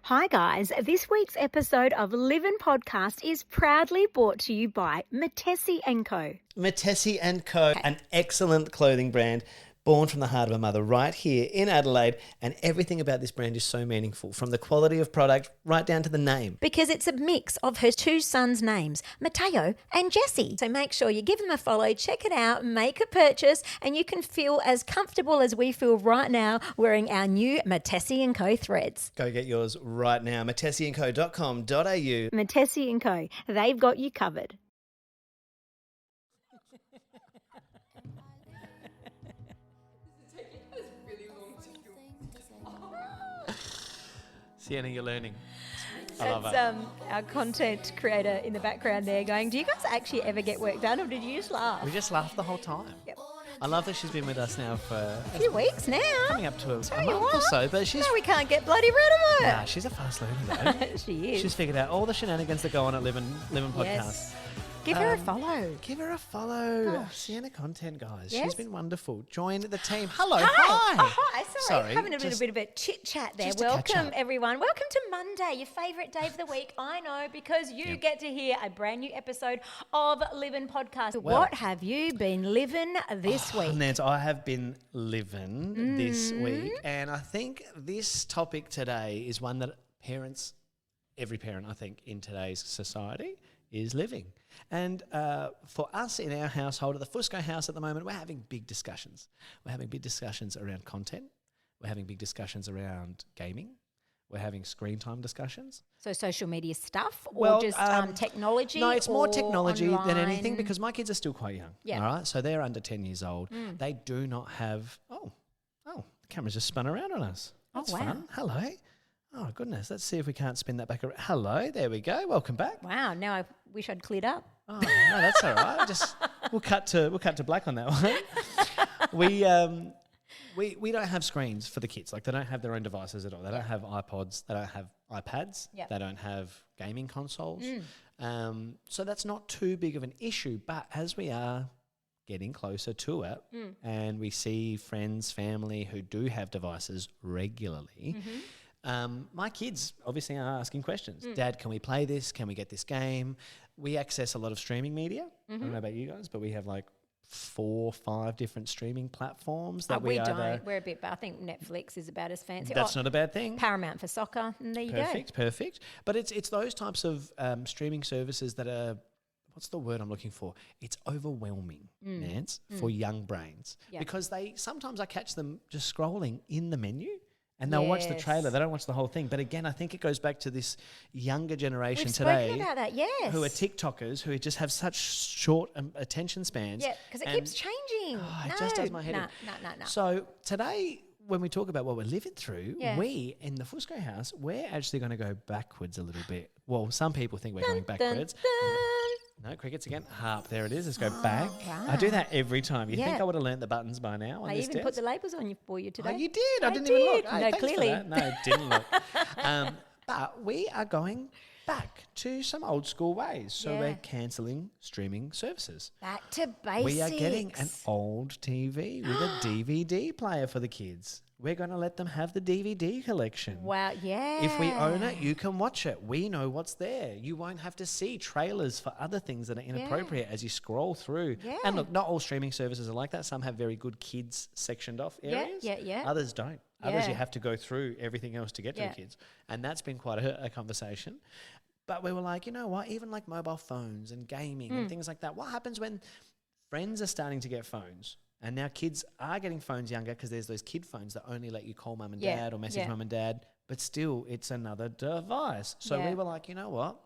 Hi guys, this week's episode of Livin' Podcast is proudly brought to you by Matesi & Co. Matesi & Co, an excellent clothing brand born from the heart of a mother right here in Adelaide, and everything about this brand is so meaningful, from the quality of product right down to the name. Because it's a mix of her two sons' names, Matteo and Jesse. So make sure you give them a follow, check it out, make a purchase, and you can feel as comfortable as we feel right now wearing our new Matesi & Co threads. Go get yours right now, matesiandco.com.au. Matesi & Co, they've got you covered. Sienna, you're learning. I love That's our content creator in the background there going, do you guys actually ever get work done or did you just laugh? We just laughed the whole time. Yep. I love that she's been with us now for A few weeks now. coming up to a Tell you month or what. so, but she's No, we can't get bloody rid of her. nah, she's a fast learner though. She is. She's figured out all the shenanigans that go on at Livin' Podcast. Yes. Give her a follow. Give her a follow. Gosh. Sienna Content, guys. Yes. She's been wonderful. Join the team. Hello. Hi. Hi. Oh, hi. Sorry. Having a just- bit of a chit chat there. just to catch Welcome, up. everyone. Welcome to Monday, your favourite day of the week. I know, because you get to hear a brand new episode of Livin' Podcast. Well- What have you been living this week? Nance, I have been living this Mm. week, and I think this topic today is one that parents, every parent, I think, in today's society is living. And for us in our household, at the Fusco house at the moment, we're having big discussions. We're having big discussions around content. We're having big discussions around gaming. We're having screen time discussions. So social media stuff or Well, just technology? No, it's more or technology than anything, online? because my kids are still quite young. Yeah. All right. So they're under 10 years old. They do not have. Oh, the camera's just spun around on us. Oh, That's wow. fun. Hello. Oh, goodness. Let's see if we can't spin that back around. Hello. There we go. Welcome back. Wow, now I wish I'd cleared up. Oh, no, that's all right. We'll cut to black on that one. We don't have screens for the kids. Like, they don't have their own devices at all. They don't have iPods. They don't have iPads. Yep. They don't have gaming consoles. So that's not too big of an issue. But as we are getting closer to it, and we see friends, family who do have devices regularly, my kids obviously are asking questions. Dad, can we play this? Can we get this game? We access a lot of streaming media. I don't know about you guys, but we have like 4 or 5 different streaming platforms that we either. don't. We're a bit, but I think Netflix is about as fancy. That's not a bad thing. Paramount for soccer. And there you Perfect. But it's those types of streaming services that are, what's the word I'm looking for? It's overwhelming, Nance, for young brains. Yeah. Because sometimes I catch them just scrolling in the menu. And they'll watch the Yes. trailer. They don't watch the whole thing. But again, I think it goes back to this younger generation We've today, spoken about that, yes. who are TikTokers, who just have such short attention spans. Yeah, because it And- keeps changing. Oh, it just does my head in. No. So today, when we talk about what we're living through, Yeah. we in the Fusco house, we're actually going to go backwards a little bit. Well, some people think we're going backwards. No, crickets again. Harp, there it is. Let's go back. I do that every time. You think Yeah. I would have learnt the buttons by now on I this even put desk? the labels on for you today. Oh, you did. I didn't even look. Hey, No, thanks for clearly. that. No, I didn't look. But we are going back to some old school ways. So Yeah. we're cancelling streaming services. Back to basics. We are getting an old TV with a DVD player for the kids. We're going to let them have the DVD collection. Wow, yeah. If we own it, you can watch it. We know what's there. You won't have to see trailers for other things that are inappropriate as you scroll through. Yeah. And look, not all streaming services are like that. Some have very good kids sectioned off areas. yeah. Others don't. Others Yeah. you have to go through everything else to get to Yeah. the kids. And that's been quite a conversation. But we were like, you know what? Even like mobile phones and gaming and things like that. What happens when friends are starting to get phones? And now kids are getting phones younger because there's those kid phones that only let you call mum and Yeah, dad or message yeah. mum and dad, but still it's another device. So Yeah. we were like, you know what?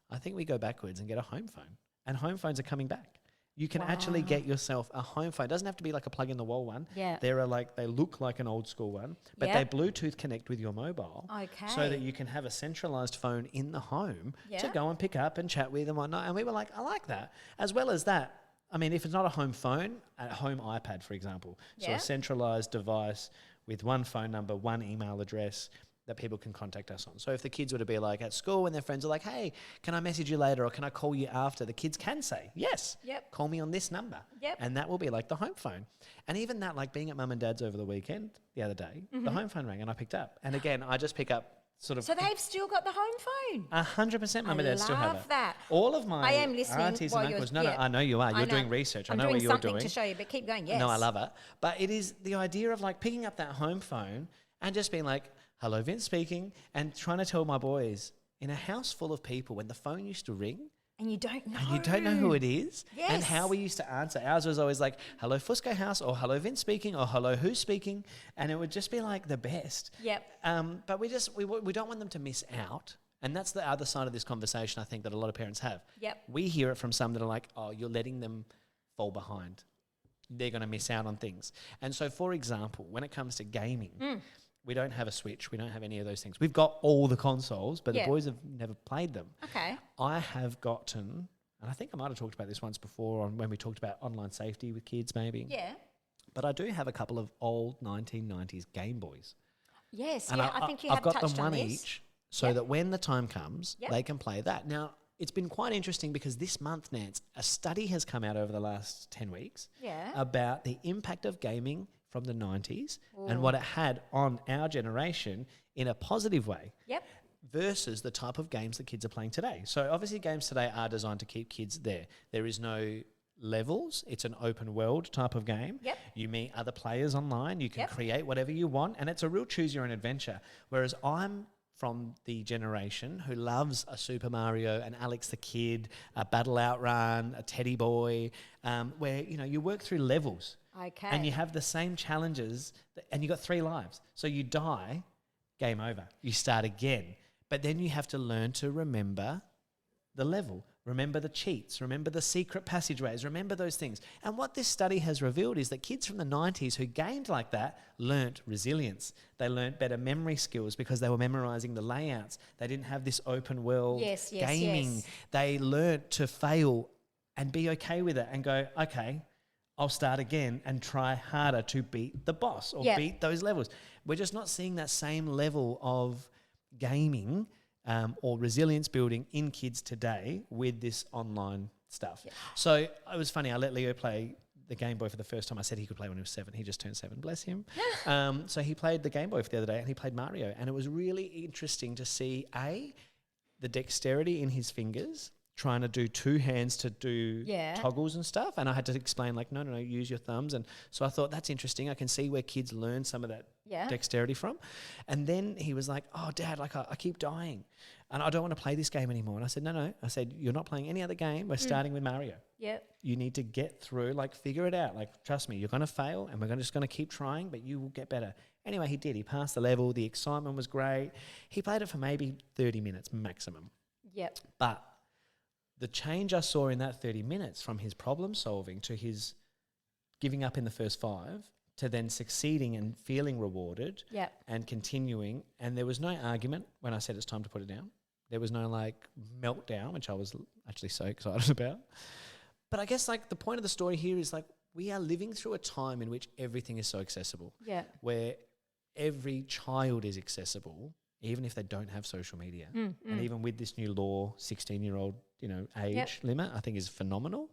I think we go backwards and get a home phone. And home phones are coming back. You can actually get yourself a home phone. It doesn't have to be like a plug in the wall one. Yeah. They look like an old school one, but Yeah. they Bluetooth connect with your mobile. So that Okay. you can have a centralized phone in the home to Yeah. go and pick up and chat with and whatnot. And we were like, I like that. As well as that, I mean, if it's not a home phone, a home iPad, for example. So Yeah. a centralized device with one phone number, one email address that people can contact us on. So if the kids were to be like at school and their friends are like, hey, can I message you later or can I call you after? The kids can say, yes, Yep. call me on this number. Yep. And that will be like the home phone. And even that, like being at mum and dad's over the weekend the other day, Mm-hmm. the home phone rang and I picked up. And again, I just pick up sort of. So they've still got the home phone. 100%, mum and dad still have it. Love that. All of my I am listening aunties while and you're- uncles. No, yeah. I know you are. I You're know. doing research. I'm I know doing what you're something doing. to show you, but keep going. Yes. No, I love it. But it is the idea of like picking up that home phone and just being like, hello, Vince speaking, and trying to tell my boys in a house full of people when the phone used to ring, And you don't know. and you don't know who it is, and Yes. how we used to answer. Ours was always like, hello, Fusco House, or hello, Vince speaking, or hello, who's speaking? And it would just be like the best. Yep. But we don't want them to miss out. And that's the other side of this conversation, I think, that a lot of parents have. Yep. We hear it from some that are like, oh, you're letting them fall behind. They're going to miss out on things. And so, for example, when it comes to gaming, we don't have a Switch. We don't have any of those things. We've got all the consoles, but Yeah. the boys have never played them. Okay. I have gotten, and I think I might have talked about this once before when we talked about online safety with kids maybe, Yeah. but I do have a couple of old 1990s Game Boys. Yes. And Yeah. I think you I've have got touched them on one this. each so Yep. that when the time comes, Yep. they can play that. Now, it's been quite interesting because this month, Nance, a study has come out over the last 10 weeks Yeah. about the impact of gaming from the 90s and what it had on our generation in a positive way Yep. versus the type of games that kids are playing today. So obviously games today are designed to keep kids there. There is no levels. It's an open world type of game. Yep. You meet other players online. You can Yep. create whatever you want, and it's a real choose your own adventure. Whereas I'm from the generation who loves a Super Mario, an Alex the Kid, a Battle Outrun, a Teddy Boy, where you work through levels. Okay. And you have the same challenges, and you got 3 lives. So you die, game over. You start again. But then you have to learn to remember the level, remember the cheats, remember the secret passageways, remember those things. And what this study has revealed is that kids from the 90s who gamed like that learnt resilience. They learnt better memory skills because they were memorizing the layouts. They didn't have this open world Yes, yes, gaming. yes. They learnt to fail and be okay with it and go, okay, I'll start again and try harder to beat the boss or Yep. beat those levels. We're just not seeing that same level of gaming or resilience building in kids today with this online stuff. Yeah. So it was funny. I let Leo play the Game Boy for the first time. I said he could play when he was 7. He just turned 7, bless him. So he played the Game Boy for the other day and he played Mario. And it was really interesting to see, the dexterity in his fingers, trying to do 2 hands to do Yeah. toggles and stuff. And I had to explain like, no, use your thumbs. And so I thought that's interesting. I can see where kids learn some of that Yeah. dexterity from. And then he was like, oh, Dad, like I keep dying and I don't want to play this game anymore. And I said, no. I said, you're not playing any other game. We're starting with Mario. Yep. You need to get through, like figure it out. Like, trust me, you're going to fail and we're just going to keep trying, but you will get better. Anyway, he did. He passed the level. The excitement was great. He played it for maybe 30 minutes maximum. Yep. But the change I saw in that 30 minutes from his problem solving to his giving up in the first 5 to then succeeding and feeling rewarded Yep. and continuing. And there was no argument when I said it's time to put it down. There was no like meltdown, which I was actually so excited about. But I guess like the point of the story here is like we are living through a time in which everything is so accessible, Yeah. where every child is accessible, even if they don't have social media. And even with this new law, 16-year-old, age Yep. limit, I think is phenomenal.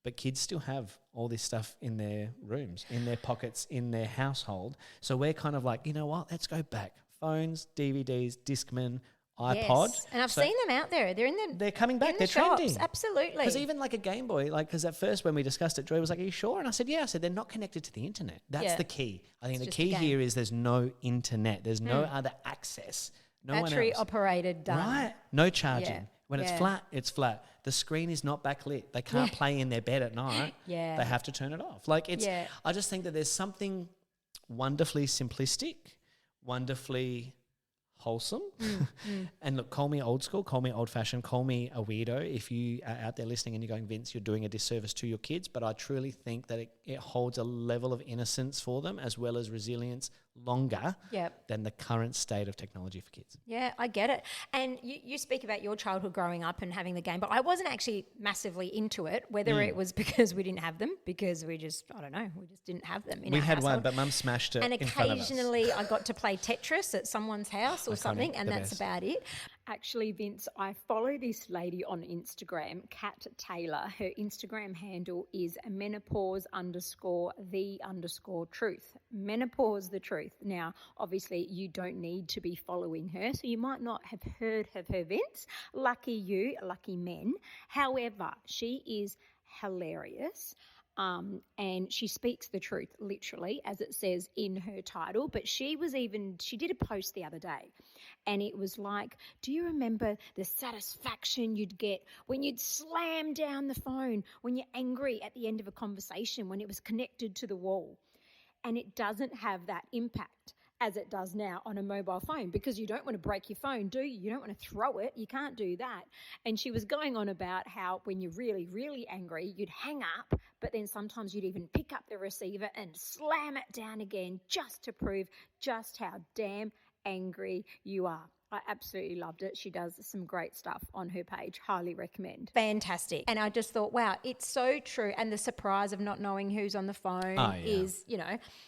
But kids still have all this stuff in their rooms, in their pockets, in their household. So we're kind of like, you know what? Let's go back. Phones, DVDs, Discman, iPod. Yes. And I've So seen them out there. They're in the they're coming back. in They're the shops. trending. Absolutely. Because even like a Game Boy, because at first when we discussed it, Joy was like, are you sure? And I said, yeah. I said, they're not connected to the internet. That's Yeah. the key. I think It's the just a key game. here is there's no internet. There's no other access. No battery one else. operated done. Right. No charging. Yeah. When it's Yeah. flat, it's flat. The screen is not backlit. They can't Yeah. play in their bed at night. Yeah. They have to turn it off. Like it's Yeah. I just think that there's something wonderfully simplistic, wonderfully wholesome. And look, call me old school, call me old fashioned, call me a weirdo if you are out there listening and you're going, Vince, you're doing a disservice to your kids. But I truly think that it holds a level of innocence for them as well as resilience longer Yep. than the current state of technology for kids. Yeah, I get it. And you speak about your childhood growing up and having the game, but I wasn't actually massively into it, whether it was because we didn't have them, because we just didn't have them in We our had one, household. but Mum smashed it And in front of us. occasionally I got to play Tetris at someone's house or Iconic, something, and the that's best. about it. Actually, Vince, I follow this lady on Instagram, Kat Taylor. Her Instagram handle is menopause_the_truth. Menopause the truth. Now, obviously, you don't need to be following her, so you might not have heard of her, Vince. Lucky you, lucky men. However, she is hilarious. And she speaks the truth, literally, as it says in her title. But she did a post the other day, and it was like, do you remember the satisfaction you'd get when you'd slam down the phone when you're angry at the end of a conversation, when it was connected to the wall? And it doesn't have that impact as it does now on a mobile phone, because you don't want to break your phone, do you? You don't want to throw it. You can't do that. And she was going on about how when you're really, really angry, you'd hang up, but then sometimes you'd even pick up the receiver and slam it down again just to prove just how damn angry you are. I absolutely loved it. She does some great stuff on her page. Highly recommend. Fantastic. And I just thought, wow, it's so true. And the surprise of not knowing who's on the phone is,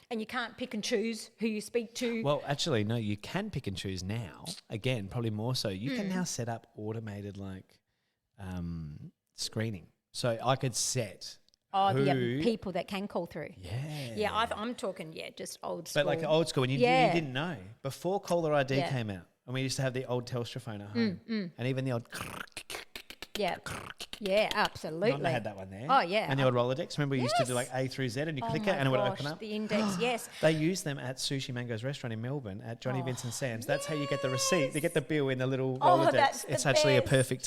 and you can't pick and choose who you speak to. Well, actually, no, you can pick and choose now. Again, probably more so. You can now set up automated screening. So I could set the people that can call through. Yeah. Yeah, I'm talking, just old school. But like old school, when you didn't know. Before caller ID came out, and we used to have the old Telstra phone at home, and even the old... Yeah, absolutely. Nonna had that one there. Oh, yeah. And the old Rolodex. Remember, we used to do like A through Z, and you click it and it would open up. The index, yes. They use them at Sushi Mango's restaurant in Melbourne at Johnny Vincent Sam's. That's how you get the receipt. They get the bill in the little Rolodex. That's it's the actually best. a perfect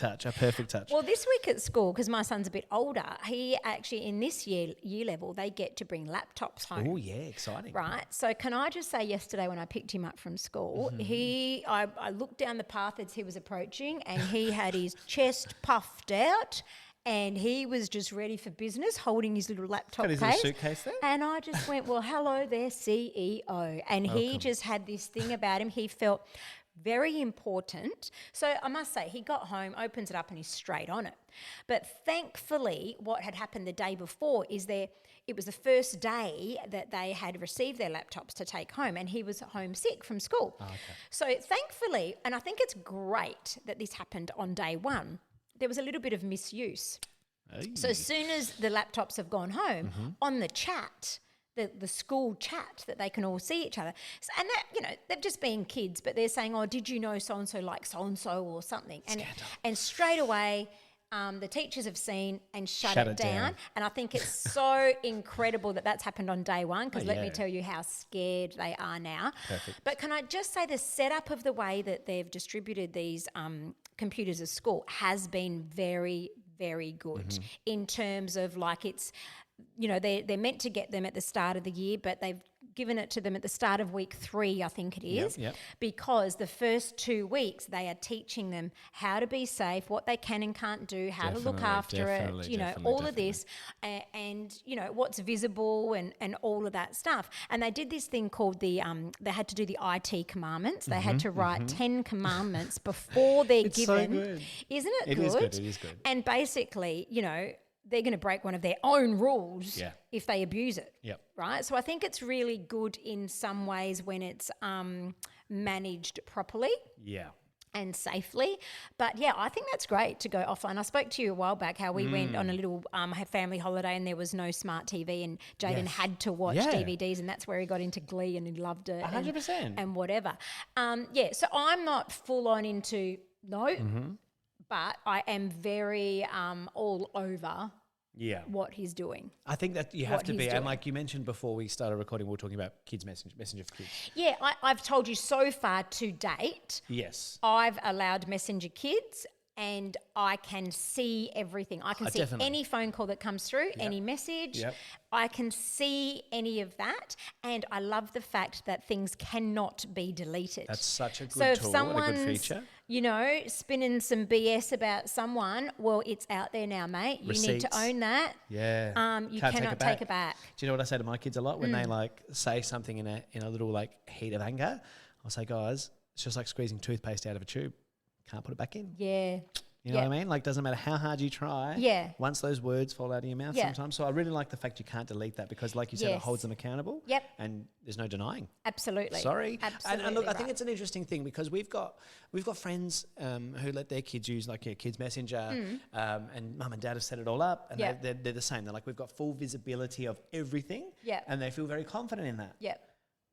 touch. Well, this week at school, because my son's a bit older, he actually, in this year level, they get to bring laptops home. Oh, yeah, exciting. Right. So can I just say, yesterday when I picked him up from school, I looked down the path as he was approaching, and he had his chest puffed out, and he was just ready for business, holding his little laptop Got his little suitcase there? And I just went, well, hello there, CEO. And he just had this thing about him. He felt very important. So I must say, he got home, opens it up, and he's straight on it. But thankfully, what had happened the day before is it was the first day that they had received their laptops to take home, and he was homesick from school. Oh, okay. So thankfully, and I think it's great that this happened on day one, there was a little bit of misuse. Hey. So as soon as the laptops have gone home, on the chat, the school chat that they can all see each other, and that, they've just been kids, but they're saying, oh, did you know so-and-so like so-and-so or something? And straight away, the teachers have seen and shut it down. And I think it's so incredible that that's happened on day one, because let me tell you how scared they are now. Perfect. But can I just say the setup of the way that they've distributed these computers at school has been very, very good in terms of it's, they're meant to get them at the start of the year, but they've given it to them at the start of week 3, I think it is, because the first 2 weeks they are teaching them how to be safe, what they can and can't do, how to look after it, all of this, and what's visible and all of that stuff. And they did this thing called they had to do the IT commandments. They had to write 10 commandments before they're It's given. so good. Isn't it It good? is good. It is good. And basically, they're going to break one of their own rules if they abuse it. Yep. Right? So I think it's really good in some ways when it's managed properly. Yeah. And safely. But yeah, I think that's great to go offline. I spoke to you a while back how we went on a little family holiday, and there was no smart TV, and Jaden had to watch DVDs, and that's where he got into Glee and he loved it. 100%. And whatever. So I'm not full on into but I am very all over what he's doing. I think that you have to be, he's and doing. like you mentioned before we started recording, we were talking about kids messenger for kids. Yeah, I've told you so far to date, Yes. I've allowed Messenger Kids, and I can see everything. I can see definitely. any phone call that comes through, any message. Yep. I can see any of that, and I love the fact that things cannot be deleted. That's such a good so if tool and a good someone's, feature. spinning some BS about someone, well, it's out there now, mate. You need to Receipts. own that. Yeah. You Can't cannot take it back. Do you know what I say to my kids a lot when they say something in a little heat of anger? I'll say, guys, it's just like squeezing toothpaste out of a tube. Can't put it back in. Yeah. You know what I mean? Like, doesn't matter how hard you try. Yeah. Once those words fall out of your mouth sometimes. So I really like the fact you can't delete that because, like you said, it holds them accountable. Yep. And there's no denying. Absolutely. Sorry. Absolutely. And look, I think it's an interesting thing because we've got friends who let their kids use like Kids Messenger, and mum and dad have set it all up, and they're the same. They're like, we've got full visibility of everything, and they feel very confident in that. Yep.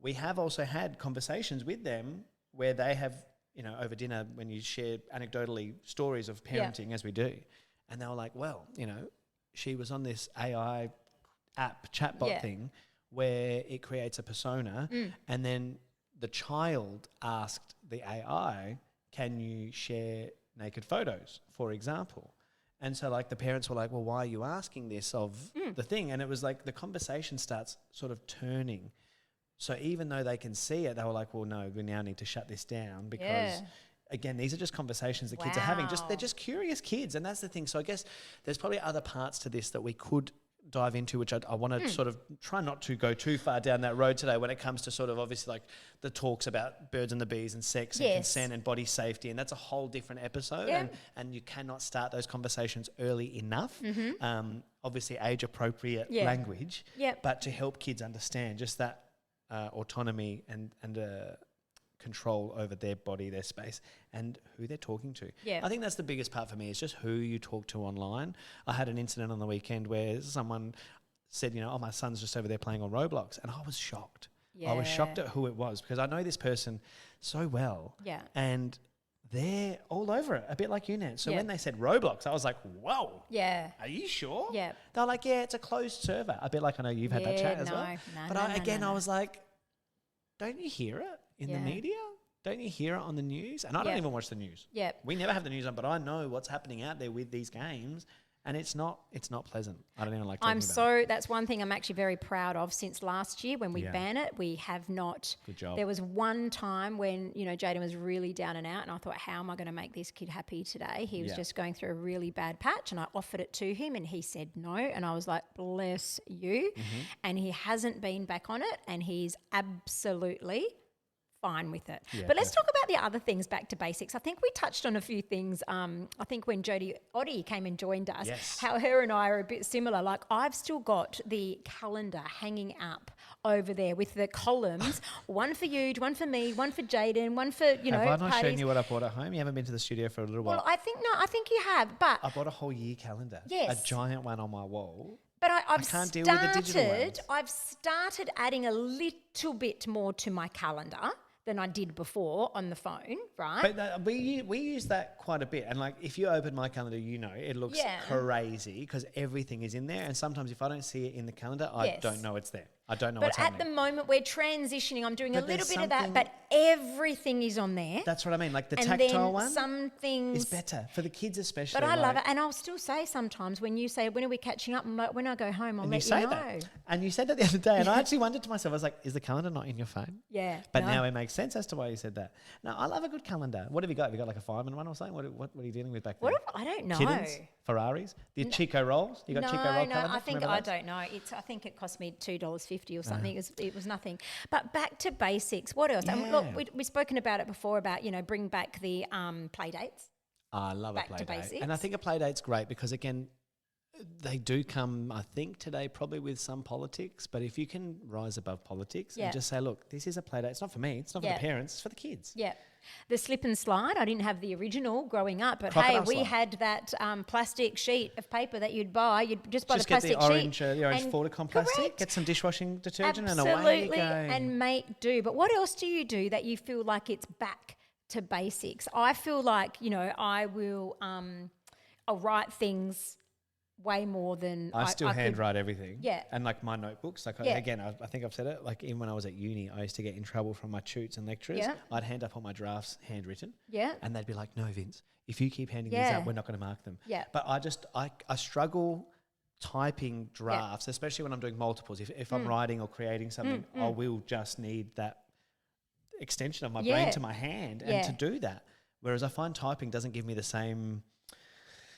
We have also had conversations with them where they have, you know, over dinner when you share anecdotally stories of parenting as we do, and they were like, well, you know, she was on this AI app chatbot thing where it creates a persona, and then the child asked the AI, can you share naked photos, for example? And so like the parents were like, well, why are you asking this of the thing? And it was like the conversation starts sort of turning. So even though they can see it, they were like, well, no, we now need to shut this down because, again, these are just conversations that kids are having. They're just curious kids, and that's the thing. So I guess there's probably other parts to this that we could dive into, which I want to sort of try not to go too far down that road today when it comes to sort of obviously like the talks about birds and the bees and sex and consent and body safety, and that's a whole different episode, and you cannot start those conversations early enough. Obviously age-appropriate language, but to help kids understand just that autonomy and control over their body, their space, and who they're talking to. I think that's the biggest part for me, is just who you talk to online. I had an incident on the weekend where someone said, you know, oh, my son's just over there playing on Roblox, and I was shocked. I was shocked at who it was because I know this person so well, and they're all over it, a bit like you, Nan. So when they said Roblox, I was like, whoa. Are you sure? They're like, yeah, it's a closed server. A bit like I know you've had that chat as well. But I was like, don't you hear it in the media? Don't you hear it on the news? And I don't even watch the news. We never have the news on, but I know what's happening out there with these games, and it's not pleasant. I don't even like talking about it. That's one thing I'm actually very proud of since last year when we ban it. We have not. Good job. There was one time when, you know, Jaden was really down and out, and I thought, how am I going to make this kid happy today? He was just going through a really bad patch, and I offered it to him, and he said no, and I was like, bless you. And he hasn't been back on it, and he's absolutely fine with it. But let's talk about the other things, back to basics. I think we touched on a few things. I think when Jodie Oddie came and joined us, how her and I are a bit similar. Like, I've still got the calendar hanging up over there with the columns, one for you, one for me, one for Jaden, one for, you know, have I not shown you what I bought at home? You haven't been to the studio for a little while. Well, I think you have, but I bought a whole year calendar. Yes. A giant one on my wall. But I can't deal with the digital ones. I've started adding a little bit more to my calendar than I did before on the phone, right? But we use that quite a bit. And like, if you open my calendar, you know, it looks crazy because everything is in there. And sometimes if I don't see it in the calendar, I don't know it's there. I don't know what's happening. But at the moment we're transitioning, I'm doing a little bit of that, but everything is on there. That's what I mean. Like the and tactile one some things is better for the kids especially. But I love it. And I'll still say sometimes when you say, when are we catching up? I'm like, when I go home, I'll let you know. That. And you said that the other day, and I actually wondered to myself, I was like, is the calendar not in your phone? Yeah. But now it makes sense as to why you said that. No, I love a good calendar. What have you got? Have you got like a fireman one or something? What are you dealing with back there? I don't know. Kittens? Ferraris? The Chico rolls? You got Chico roll calendar? No, I don't know. I think it cost me $2.50 or something. It was nothing. But back to basics. What else? Look, we've spoken about it before about, you know, bring back the play dates. I love a play date. Basics. And I think a play date's great because, again, they do come, I think, today probably with some politics. But if you can rise above politics and just say, look, this is a play date. It's not for me. It's not for the parents. It's for the kids. Yeah. The slip and slide, I didn't have the original growing up, but Crocodile we slide. had that plastic sheet of paper that you'd buy. You'd just buy the get plastic the orange, sheet. the orange Forticom plastic, correct. get some dishwashing detergent and Absolutely, away you go. and make do. But what else do you do that you feel like it's back to basics? I feel like, you know, I will I'll write things way more than I still handwrite everything. Yeah. And like my notebooks, like again, I think I've said it, like even when I was at uni, I used to get in trouble from my tutors and lecturers. Yeah. I'd hand up all my drafts handwritten. Yeah. And they'd be like, no, Vince, if you keep handing these up, we're not going to mark them. Yeah. But I struggle typing drafts, especially when I'm doing multiples. If I'm writing or creating something, I will just need that extension of my brain to my hand and to do that. Whereas I find typing doesn't give me the same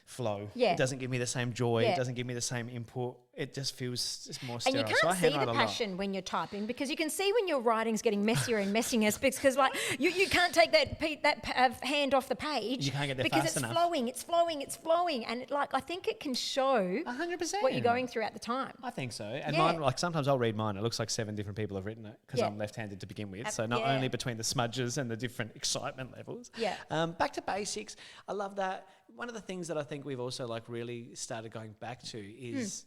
flow. Yeah. It doesn't give me the same joy. Yeah. It doesn't give me the same input. It just feels just more And sterile. you can't So I see the handwrite a lot. passion when you're typing, because you can see when your writing's getting messier and messier because like you can't take that hand off the page. You can't get there because fast it's enough. it's flowing, and I think it can show 100%. what you're going through at the time. I think so. And Yeah. mine, like sometimes I'll read mine. It looks like 7 different people have written it because Yeah. I'm left-handed to begin with. So not yeah. only between the smudges and the different excitement levels. Yeah. Back to basics. I love that. One of the things that I think we've also like really started going back to is,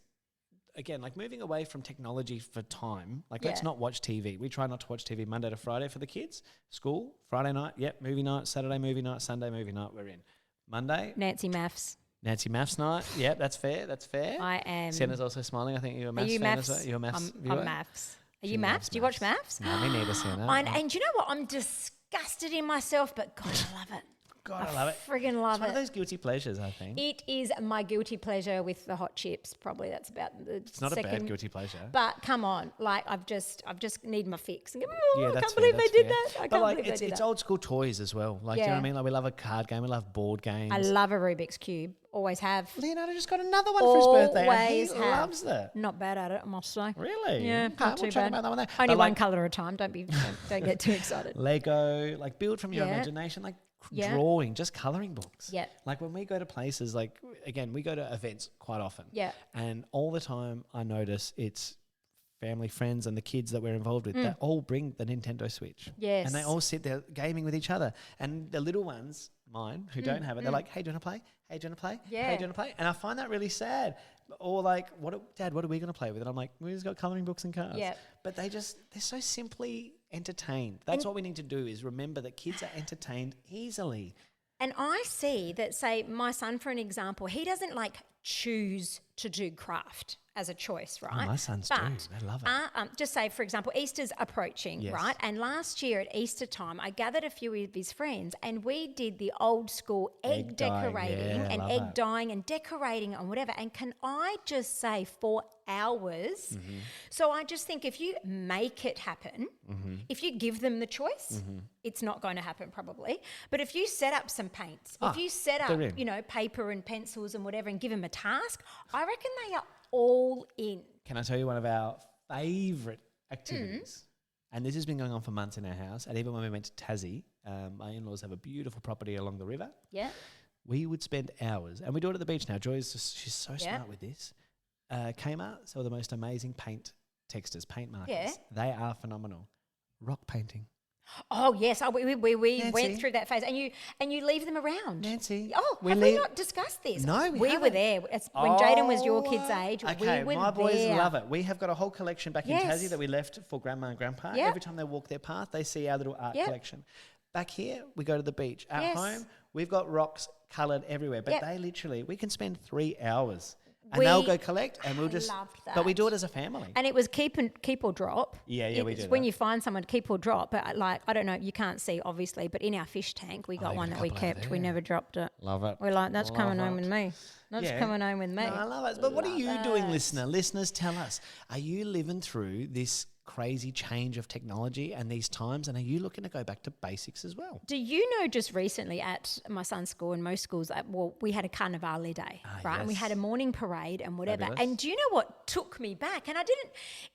again, like moving away from technology for time. Like let's Yeah. not watch TV. We try not to watch TV Monday to Friday for the kids. School, Friday night, yep, movie night, Saturday movie night, Sunday movie night, we're in. Monday, Nancy Maths. Nancy Maths night. Yep, that's fair. That's fair. I am. Sienna's also smiling. I think you're a maths Are you fan maths? as well. You're a maths viewer? I'm maths. Are She you loves maths? Do you watch maths? No, me neither, Sienna. And do you know what? I'm disgusted in myself, but God, I love it. God, I love it. Friggin' love It's one of it. those guilty pleasures, I think. It is my guilty pleasure with the hot chips. Probably that's about the It's not second. a bad guilty pleasure. But come on, like I've just need my fix. And go, oh, Yeah, I that's can't believe fair, they that's did fair. that. I But can't like, believe it's, they did it's that. old school toys as well. Like, do you know what I Yeah. mean? Like, we love a card game. We love board games. I love a Rubik's Cube. Always have. Leonardo just got another one for his birthday. And he Always have. loves it. Not bad at it, I must say. Really? Yeah, Okay, not we'll too chat bad. about that one there. Only But one like, colour at a time. Don't get too excited. Lego, like build from your Yeah. imagination, like Yeah. drawing, just colouring books. Yeah. Like when we go to places, like again, we go to events quite often. Yeah. And all the time I notice it's family, friends and the kids that we're involved with that all bring the Nintendo Switch. Yes. And they all sit there gaming with each other. And the little ones, mine, who don't have it, they're like, hey, do you want to play? Hey, do you want to play? Hey, Yeah. do you want to play? And I find that really sad. Or like, Dad, what are we going to play with? And I'm like, we just got colouring books and cards. Yeah. But they're so simply entertained. That's what we need to do is remember that kids are entertained easily. And I see that, say, my son, for an example, he doesn't like choose to do craft as a choice, right? my sons do. They love it. Just say, for example, Easter's approaching, Yes. right? And last year at Easter time, I gathered a few of his friends and we did the old school egg dyeing, decorating yeah, and love egg that. dyeing and decorating and whatever. And can I just say, for hours? Mm-hmm. So I just think if you make it happen, if you give them the choice, it's not going to happen probably. But if you set up some paints, if you set up, they're in. you know, paper and pencils and whatever and give them a task, I reckon they are all in. Can I tell you one of our favourite activities? And this has been going on for months in our house. And even when we went to Tassie, my in-laws have a beautiful property along the river. Yeah. We would spend hours, and we do it at the beach now. Joy's she's so Yeah. smart with this. Kmart sell the most amazing paint textures, paint markers. Yeah. They are phenomenal. Rock painting. Oh yes, we Nancy. went through that phase, and you leave them around. Nancy. Oh, we have we leave- not discussed this? No, we were haven't. there. It's when Jaden was your kid's Oh, age. Okay, we were my boys there. love it. We have got a whole collection back in Yes. Tassie that we left for Grandma and Grandpa. Yep. Every time they walk their path, they see our little art Yep. collection. Back here, we go to the beach. At Yes. home, we've got rocks coloured everywhere. But Yep. they literally, we can spend 3 hours. And We- they'll go collect and we'll just... loved But we that. do it as a family. And it was keep or drop. Yeah, we It's do when that. you find someone, keep or drop. But like, I don't know, you can't see obviously, but in our fish tank, we got you one got a that we couple over kept. We there. never dropped it. Love it. We're like, that's coming Love home it. with me. That's Yeah. coming home with me. No, I love it. But what are you doing, it. listener? Listeners, tell us. Are you living through this crazy change of technology and these times? And are you looking to go back to basics as well? Do you know just recently at my son's school and most schools, we had a Carnivale day, right? And we yes. had a morning parade and whatever. Fabulous. And do you know what took me back? And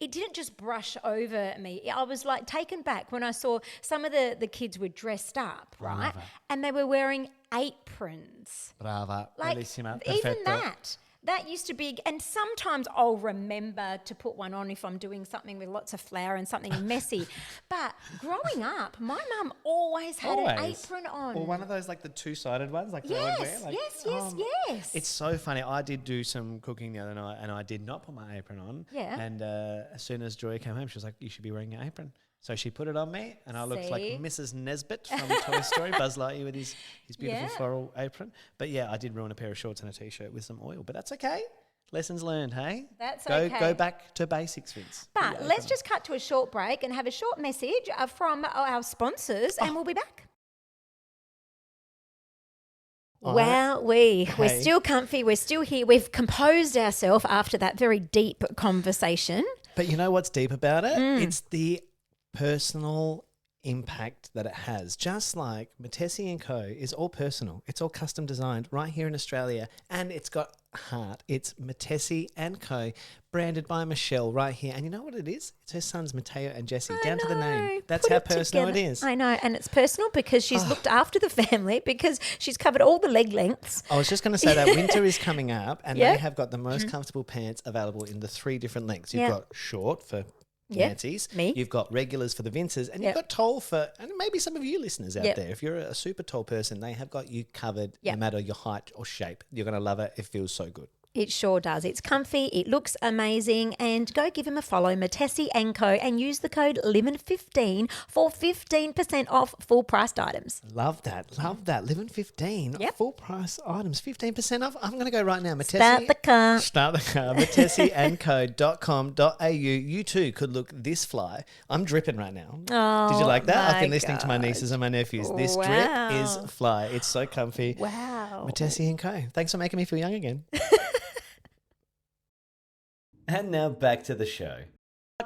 it didn't just brush over me. I was like taken back when I saw some of the kids were dressed up, right? And they were wearing aprons. Brava. Like Bellissima. even Perfetto. that used to be, and sometimes I'll remember to put one on if I'm doing something with lots of flour and something messy. But growing up, my mum always had an Always. apron on. Or one of those like the two-sided ones like they would wear. Yes, Like, yes. It's so funny. I did do some cooking the other night and I did not put my apron on. Yeah. And as soon as Joy came home, she was like, you should be wearing an apron. So she put it on me and I looked like See? Mrs. Nesbitt from Toy Story, Buzz Lightyear with his beautiful Yeah. floral apron. But yeah, I did ruin a pair of shorts and a T-shirt with some oil. But that's okay. Lessons learned, hey? That's Go okay. back to basics, Vince. But let's just cut to a short break and have a short message from our sponsors, and we'll be back. We're Hey. still comfy. We're still here. We've composed ourselves after that very deep conversation. But you know what's deep about it? Mm. It's the personal impact that it has. Just like Matesi & Co. is all personal. It's all custom designed right here in Australia, and it's got heart. It's Matesi & Co. branded by Michelle right here. And you know what it is? It's her sons, Matteo and Jesse, down to the name. That's how personal it is. I know, and it's personal because she's looked after the family, because she's covered all the leg lengths. I was just going to say that winter is coming up, and Yep. they have got the most comfortable pants available in the 3 different lengths. You've Yep. got short for Yep. Nancy's, Me. you've got regulars for the Vinces, and Yep. you've got tall for, and maybe some of you listeners out Yep. there. If you're a super tall person, they have got you covered Yep. no matter your height or shape. You're going to love it. It feels so good. It sure does. It's comfy. It looks amazing. And go give him a follow, Matesi & Co. and use the code LIVEN15 for 15% off full-priced items. Love that. Love that. Live in 15. Yep. Full price items. 15% off. I'm going to go right now. Matesi. Start the car. Start the car. matesiandco.com.au. You too could look this fly. I'm dripping right now. Oh, Did you like that? I've my been listening to my God. nieces and my nephews. This Wow. drip is fly. It's so comfy. Wow. Matesi & Co. Thanks for making me feel young again. And now back to the show.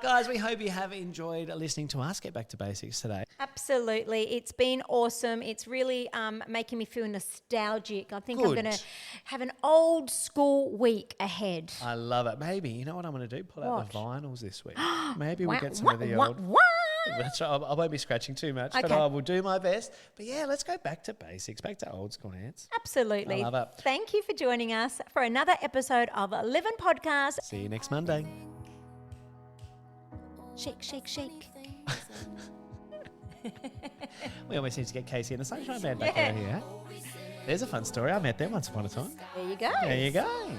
Guys, we hope you have enjoyed listening to us get back to basics today. Absolutely. It's been awesome. It's really making me feel nostalgic. I think I'm Good. going to have an old school week ahead. I love it. Maybe, you know what I'm going to do? Pull out the vinyls this week. Maybe we'll Wah, get some wah, of the wah, old... wah. That's right. I won't be scratching too much, but Okay. I will do my best. But yeah, let's go back to basics, back to old school, Nance. Absolutely. I love it. Thank you for joining us for another episode of Livin' Podcast. See you next Monday. Shake, shake, shake. We always seem to get Casey and the Sunshine Band back over here. There's a fun story. I met them once upon a time. There you go. There you go.